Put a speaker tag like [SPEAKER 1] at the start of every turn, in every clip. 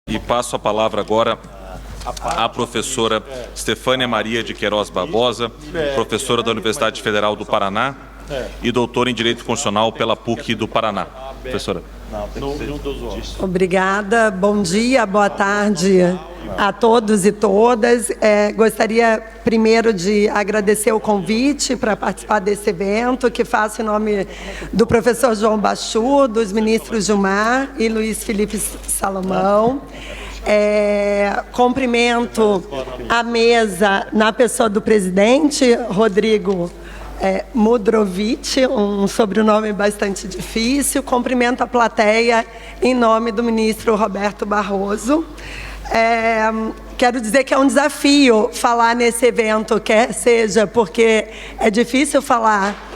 [SPEAKER 1] E passo a palavra agora à professora Stefânia Maria de Queiroz Barbosa, professora da Universidade Federal do Paraná e doutora em Direito Constitucional pela PUC do Paraná. Professora.
[SPEAKER 2] Obrigada, bom dia, boa tarde a todos e todas. Gostaria primeiro de agradecer o convite para participar desse evento, que faço em nome do professor João Bachu, dos ministros Gilmar e Luiz Felipe Salomão. Cumprimento a mesa na pessoa do presidente, Rodrigo Mudrovic, um sobrenome bastante difícil. Cumprimento a plateia em nome do ministro Roberto Barroso. Quero dizer que é um desafio falar nesse evento, quer seja porque é difícil falar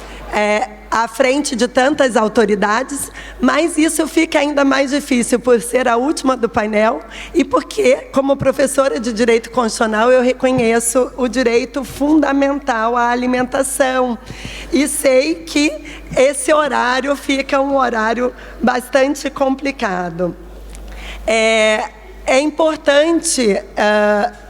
[SPEAKER 2] à frente de tantas autoridades, mas isso fica ainda mais difícil por ser a última do painel e porque, como professora de Direito Constitucional, eu reconheço o direito fundamental à alimentação e sei que esse horário fica um horário bastante complicado. É importante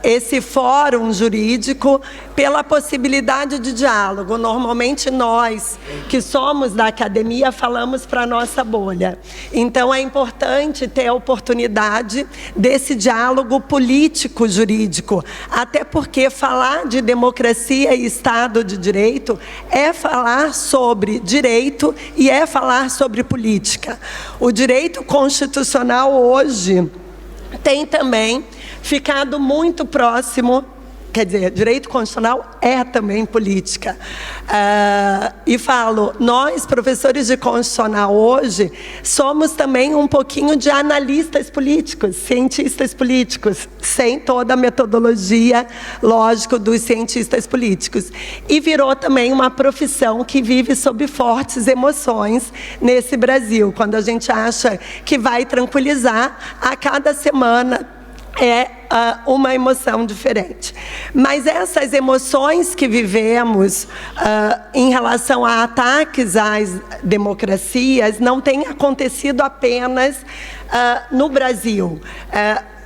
[SPEAKER 2] esse fórum jurídico pela possibilidade de diálogo. Normalmente nós, que somos da academia, falamos para a nossa bolha. Então é importante ter a oportunidade desse diálogo político-jurídico, até porque falar de democracia e Estado de Direito é falar sobre direito e é falar sobre política. O direito constitucional hoje tem também ficado muito próximo, quer dizer, direito constitucional é também política. E falo, nós, professores de constitucional hoje, somos também um pouquinho de analistas políticos, cientistas políticos, sem toda a metodologia, lógico, dos cientistas políticos. E virou também uma profissão que vive sob fortes emoções nesse Brasil. Quando a gente acha que vai tranquilizar, a cada semana uma emoção diferente. Mas essas emoções que vivemos em relação a ataques às democracias não têm acontecido apenas no Brasil.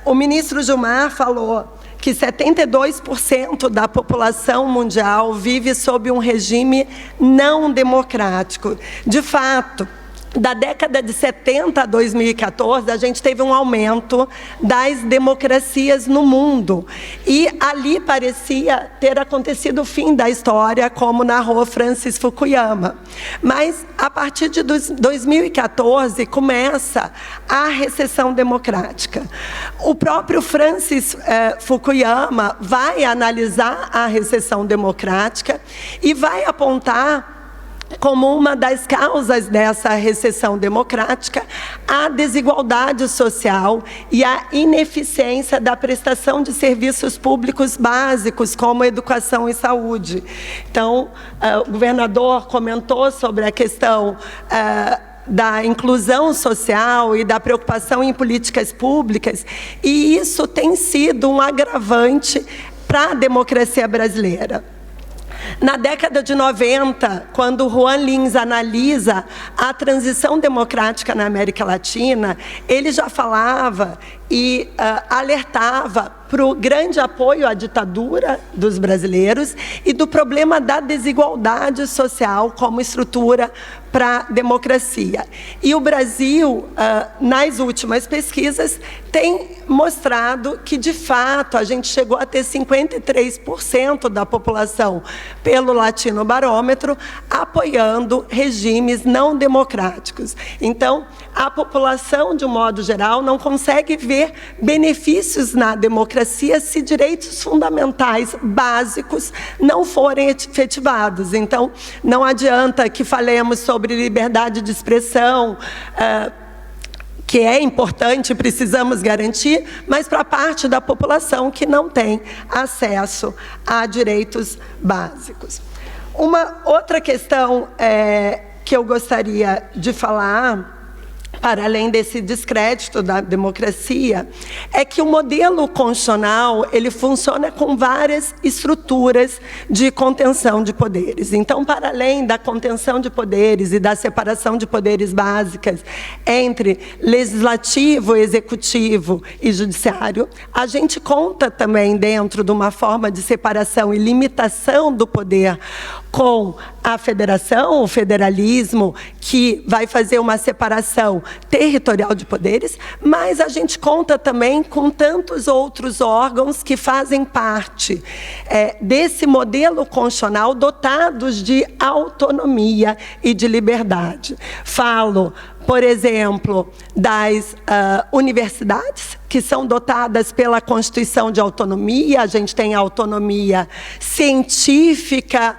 [SPEAKER 2] O ministro Gilmar falou que 72% da população mundial vive sob um regime não democrático. De fato, da década de 70 a 2014, a gente teve um aumento das democracias no mundo. E ali parecia ter acontecido o fim da história, como narrou Francis Fukuyama. Mas, a partir de 2014, começa a recessão democrática. O próprio Francis Fukuyama vai analisar a recessão democrática e vai apontar como uma das causas dessa recessão democrática a desigualdade social e a ineficiência da prestação de serviços públicos básicos, como educação e saúde. Então, o governador comentou sobre a questão da inclusão social e da preocupação em políticas públicas, e isso tem sido um agravante para a democracia brasileira. Na década de 90, quando Juan Lins analisa a transição democrática na América Latina, ele já falava e alertava para o grande apoio à ditadura dos brasileiros e do problema da desigualdade social como estrutura para a democracia. E o Brasil, nas últimas pesquisas, tem mostrado que, de fato, a gente chegou a ter 53% da população, pelo Latino Barômetro, apoiando regimes não democráticos. Então, a população, de um modo geral, não consegue ver benefícios na democracia se direitos fundamentais básicos não forem efetivados. Então, não adianta que falemos sobre liberdade de expressão, que é importante, precisamos garantir, mas para a parte da população que não tem acesso a direitos básicos. Uma outra questão que eu gostaria de falar para além desse descrédito da democracia, é que o modelo constitucional ele funciona com várias estruturas de contenção de poderes. Então, para além da contenção de poderes e da separação de poderes básicas entre legislativo, executivo e judiciário, a gente conta também dentro de uma forma de separação e limitação do poder com a federação, o federalismo, que vai fazer uma separação territorial de poderes, mas a gente conta também com tantos outros órgãos que fazem parte desse modelo constitucional dotados de autonomia e de liberdade. Falo, por exemplo, das universidades, que são dotadas pela Constituição de autonomia. A gente tem autonomia científica,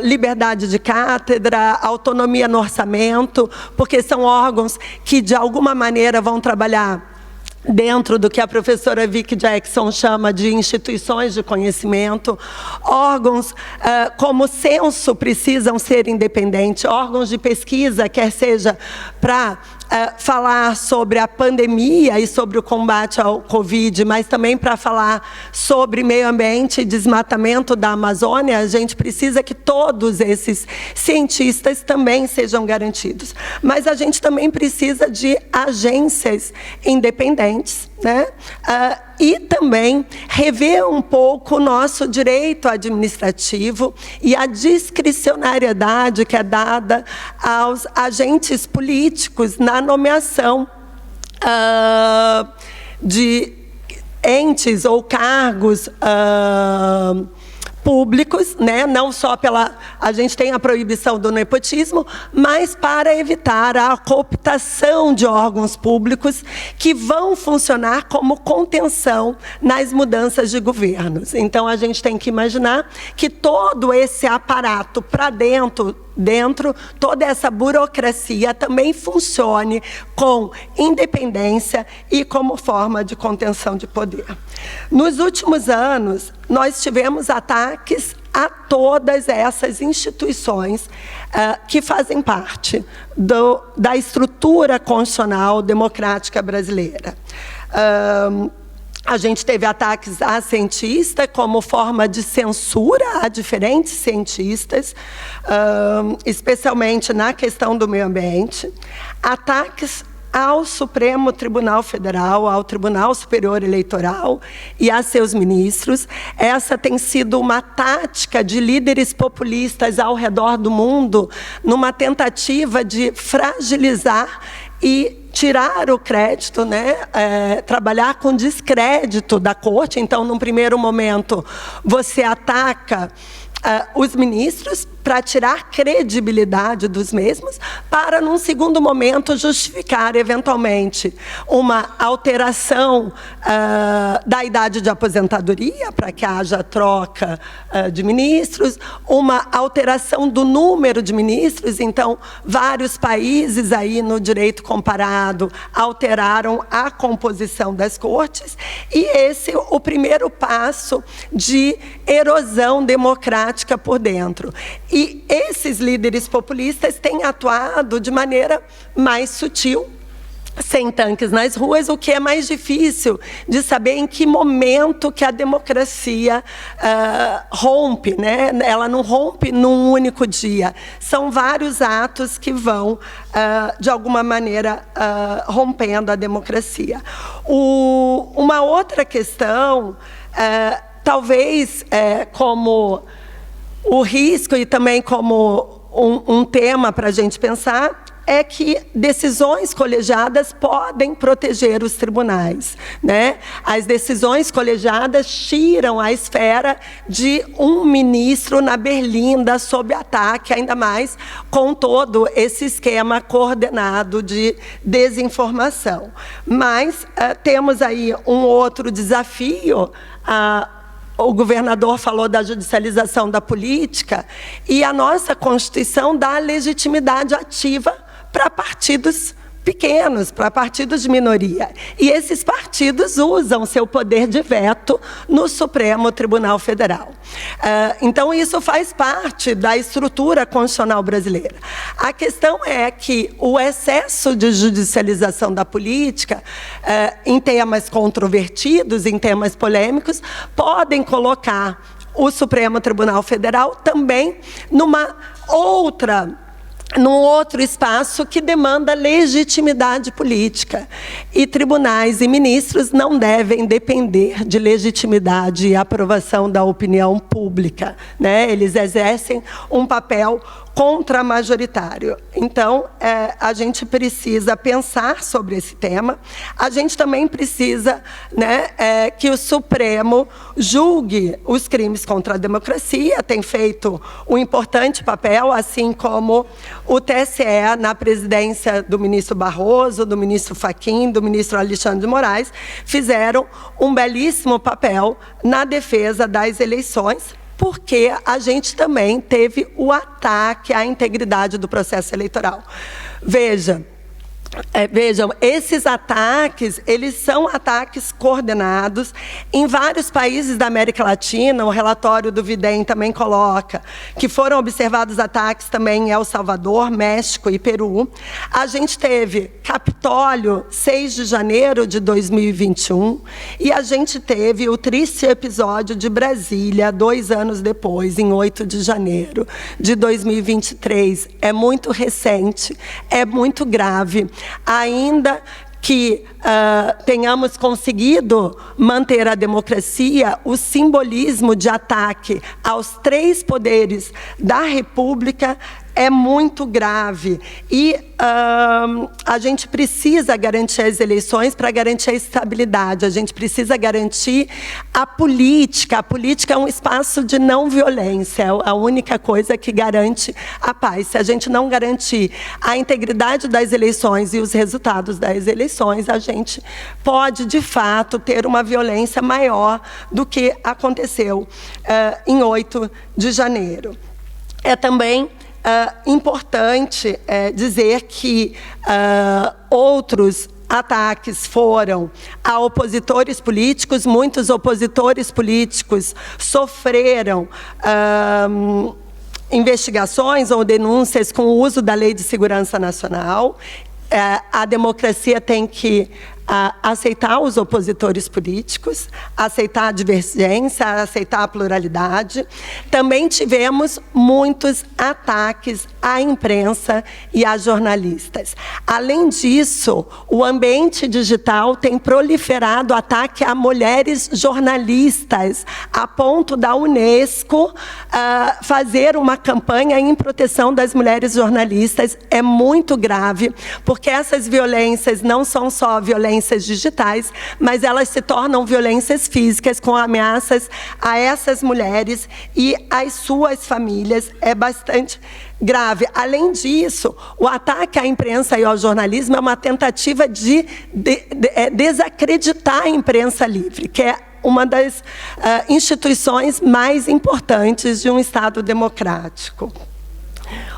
[SPEAKER 2] liberdade de cátedra, autonomia no orçamento, porque são órgãos que, de alguma maneira, vão trabalhar dentro do que a professora Vicky Jackson chama de instituições de conhecimento. Órgãos como o censo precisam ser independentes, órgãos de pesquisa, quer seja para falar sobre a pandemia e sobre o combate ao Covid, mas também para falar sobre meio ambiente e desmatamento da Amazônia. A gente precisa que todos esses cientistas também sejam garantidos. Mas a gente também precisa de agências independentes, né? E também rever um pouco o nosso direito administrativo e a discricionariedade que é dada aos agentes políticos na nomeação de entes ou cargos públicos, né? Não só a gente tem a proibição do nepotismo, mas para evitar a cooptação de órgãos públicos que vão funcionar como contenção nas mudanças de governos. Então, a gente tem que imaginar que todo esse aparato para dentro, toda essa burocracia também funcione com independência e como forma de contenção de poder. Nos últimos anos, nós tivemos ataques a todas essas instituições que fazem parte da estrutura constitucional democrática brasileira. A gente teve ataques a cientistas como forma de censura a diferentes cientistas, especialmente na questão do meio ambiente. Ataques ao Supremo Tribunal Federal, ao Tribunal Superior Eleitoral e a seus ministros. Essa tem sido uma tática de líderes populistas ao redor do mundo, numa tentativa de fragilizar e tirar o crédito, né? Trabalhar com descrédito da corte. Então, num primeiro momento, você ataca os ministros para tirar credibilidade dos mesmos, para, num segundo momento, justificar, eventualmente, uma alteração da idade de aposentadoria, para que haja troca de ministros, uma alteração do número de ministros. Então, vários países aí no direito comparado alteraram a composição das cortes, e esse é o primeiro passo de erosão democrática por dentro. E esses líderes populistas têm atuado de maneira mais sutil, sem tanques nas ruas, o que é mais difícil de saber em que momento que a democracia rompe, né? Ela não rompe num único dia. São vários atos que vão, de alguma maneira, rompendo a democracia. Uma outra questão, talvez como o risco e também como um tema para a gente pensar, é que decisões colegiadas podem proteger os tribunais, né? As decisões colegiadas tiram a esfera de um ministro na berlinda sob ataque, ainda mais com todo esse esquema coordenado de desinformação. Mas temos aí um outro desafio. O governador falou da judicialização da política, e a nossa Constituição dá legitimidade ativa para partidos pequenos, para partidos de minoria. E esses partidos usam seu poder de veto no Supremo Tribunal Federal. Então, isso faz parte da estrutura constitucional brasileira. A questão é que o excesso de judicialização da política, em temas controvertidos, em temas polêmicos, podem colocar o Supremo Tribunal Federal também num outro espaço que demanda legitimidade política. E tribunais e ministros não devem depender de legitimidade e aprovação da opinião pública, né? Eles exercem um papel contramajoritário. Então, a gente precisa pensar sobre esse tema. A gente também precisa, né, que o Supremo julgue os crimes contra a democracia, tem feito um importante papel, assim como o TSE, na presidência do ministro Barroso, do ministro Fachin, do ministro Alexandre de Moraes, fizeram um belíssimo papel na defesa das eleições, porque a gente também teve o ataque à integridade do processo eleitoral. Vejam, esses ataques, eles são ataques coordenados em vários países da América Latina. O relatório do Videm também coloca que foram observados ataques também em El Salvador, México e Peru. A gente teve Capitólio, 6 de janeiro de 2021, e a gente teve o triste episódio de Brasília, 2 anos depois, em 8 de janeiro de 2023. É muito recente, é muito grave. Ainda que tenhamos conseguido manter a democracia, o simbolismo de ataque aos 3 poderes da República é muito grave. E a gente precisa garantir as eleições para garantir a estabilidade. A gente precisa garantir a política. A política é um espaço de não violência. É a única coisa que garante a paz. Se a gente não garantir a integridade das eleições e os resultados das eleições, a gente pode, de fato, ter uma violência maior do que aconteceu em 8 de janeiro. É também importante dizer que outros ataques foram a opositores políticos. Muitos opositores políticos sofreram investigações ou denúncias com o uso da Lei de Segurança Nacional. A democracia tem que aceitar os opositores políticos, aceitar a divergência, aceitar a pluralidade. Também tivemos muitos ataques à imprensa e a jornalistas. Além disso, o ambiente digital tem proliferado ataque a mulheres jornalistas, a ponto da Unesco fazer uma campanha em proteção das mulheres jornalistas. É muito grave, porque essas violências não são só violências digitais, mas elas se tornam violências físicas com ameaças a essas mulheres e às suas famílias. É bastante grave. Além disso, o ataque à imprensa e ao jornalismo é uma tentativa de desacreditar a imprensa livre, que é uma das instituições mais importantes de um Estado democrático.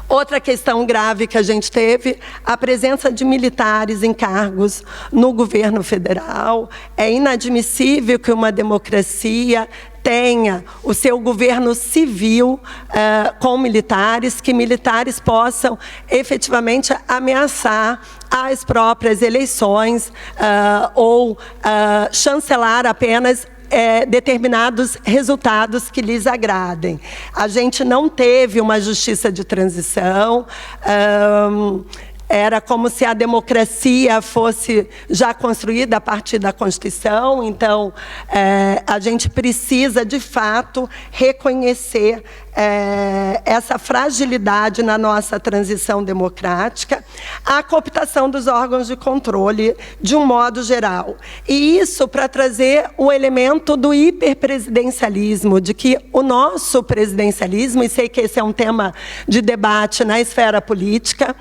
[SPEAKER 2] Outra questão grave que a gente teve, a presença de militares em cargos no governo federal. É inadmissível que uma democracia tenha o seu governo civil com militares, que militares possam efetivamente ameaçar as próprias eleições ou chancelar apenas determinados resultados que lhes agradem. A gente não teve uma justiça de transição. Era como se a democracia fosse já construída a partir da Constituição. Então, a gente precisa, de fato, reconhecer essa fragilidade na nossa transição democrática, a cooptação dos órgãos de controle de um modo geral. E isso para trazer o elemento do hiperpresidencialismo, de que o nosso presidencialismo, e sei que esse é um tema de debate na esfera política,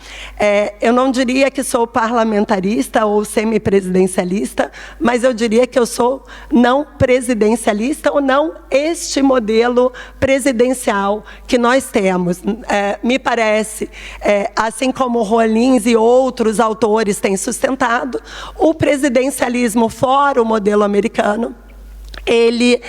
[SPEAKER 2] eu não diria que sou parlamentarista ou semipresidencialista, mas eu diria que eu sou não presidencialista ou não este modelo presidencial que nós temos. Me parece, assim como Rollins e outros autores têm sustentado, o presidencialismo fora o modelo americano, ele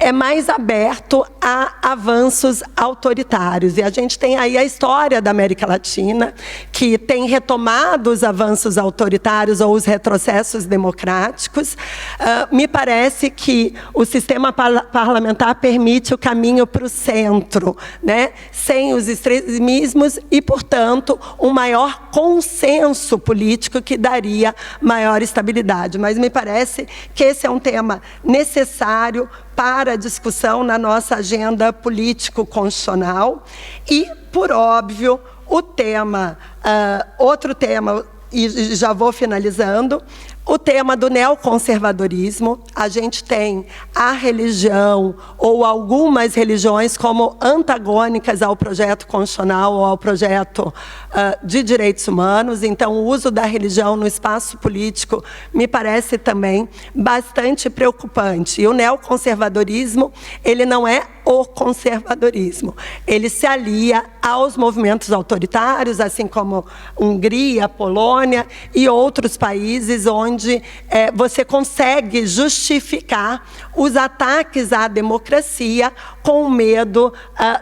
[SPEAKER 2] é mais aberto a avanços autoritários. E a gente tem aí a história da América Latina, que tem retomado os avanços autoritários ou os retrocessos democráticos. Me parece que o sistema parlamentar permite o caminho para o centro, né? Sem os extremismos e, portanto, um maior consenso político que daria maior estabilidade. Mas me parece que esse é um tema necessário para a discussão na nossa agenda político-constitucional. E, por óbvio, o tema, outro tema, e já vou finalizando, o tema do neoconservadorismo. A gente tem a religião ou algumas religiões como antagônicas ao projeto constitucional ou ao projeto de direitos humanos. Então, o uso da religião no espaço político me parece também bastante preocupante. E o neoconservadorismo, ele não é o conservadorismo. Ele se alia aos movimentos autoritários, assim como Hungria, Polônia e outros países onde você consegue justificar os ataques à democracia com medo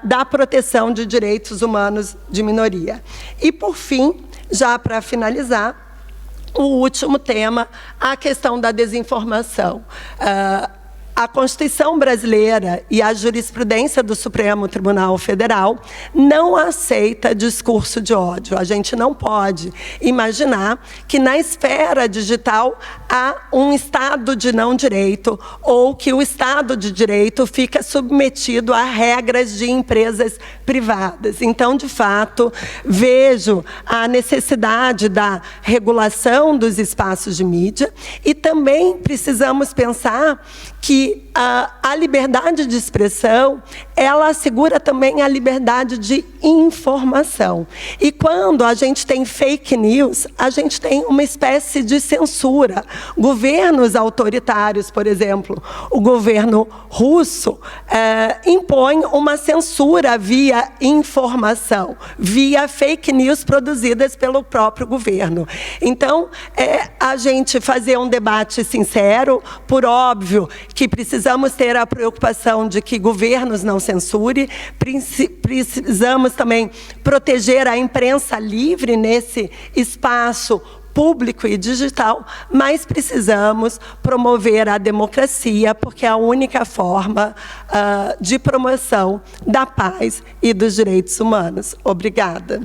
[SPEAKER 2] da proteção de direitos humanos de minoria. E, por fim, já para finalizar, o último tema, a questão da desinformação. A Constituição brasileira e a jurisprudência do Supremo Tribunal Federal não aceita discurso de ódio. A gente não pode imaginar que na esfera digital há um Estado de não direito ou que o Estado de direito fica submetido a regras de empresas privadas. Então, de fato, vejo a necessidade da regulação dos espaços de mídia e também precisamos pensar que a liberdade de expressão, ela assegura também a liberdade de informação. E quando a gente tem fake news, a gente tem uma espécie de censura. Governos autoritários, por exemplo, o governo russo, impõe uma censura via informação, via fake news produzidas pelo próprio governo. Então, a gente fazer um debate sincero, por óbvio que precisamos ter a preocupação de que governos não censurem, precisamos também proteger a imprensa livre nesse espaço público e digital, mas precisamos promover a democracia, porque é a única forma de promoção da paz e dos direitos humanos. Obrigada.